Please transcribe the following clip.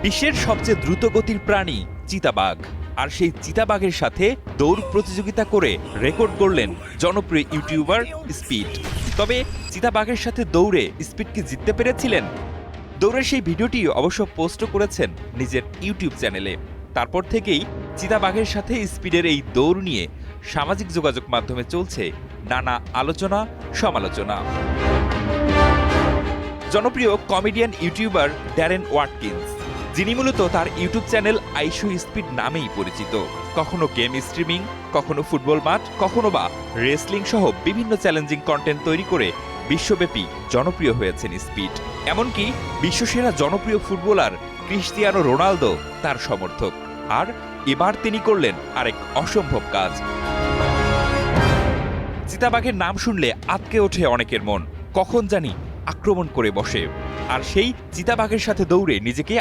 বিশ্বের সবচেয়ে দ্রুতগতির প্রাণী চিতাবাঘ, আর সেই চিতাবাঘের সাথে দৌড় প্রতিযোগিতা করে রেকর্ড গড়লেন জনপ্রিয় ইউটিউবার স্পিড। তবে চিতাবাঘের সাথে দৌড়ে স্পিড কি জিততে পেরেছিলেন? দৌড়ের সেই ভিডিওটি অবশ্য পোস্টও করেছেন নিজের ইউটিউব চ্যানেলে। তারপর থেকেই চিতাবাঘের সাথে স্পিডের এই দৌড় নিয়ে সামাজিক যোগাযোগ মাধ্যমে চলছে নানা আলোচনা সমালোচনা। জনপ্রিয় কমেডিয়ান ইউটিউবার ড্যারেন ওয়াটকিন্স, যিনি মূলত তার ইউটিউব চ্যানেল আইশো স্পিড নামেই পরিচিত, কখনো গেম স্ট্রিমিং, কখনো ফুটবল মাঠ, কখনো বা রেসলিং সহ বিভিন্ন চ্যালেঞ্জিং কন্টেন্ট তৈরি করে বিশ্বব্যাপী জনপ্রিয় হয়েছেন স্পিড। এমনকি বিশ্বসেরা জনপ্রিয় ফুটবলার ক্রিস্টিয়ানো রোনালদো তার সমর্থক। আর এবার তিনি করলেন আরেক অসম্ভব কাজ। চিতাবাঘের নাম শুনলে আঁতকে ওঠে অনেকের মন, কখন জানি আক্রমণ করে বসে। আর সেই চিতাবাঘের সাথে দৌড়ে নিজেকে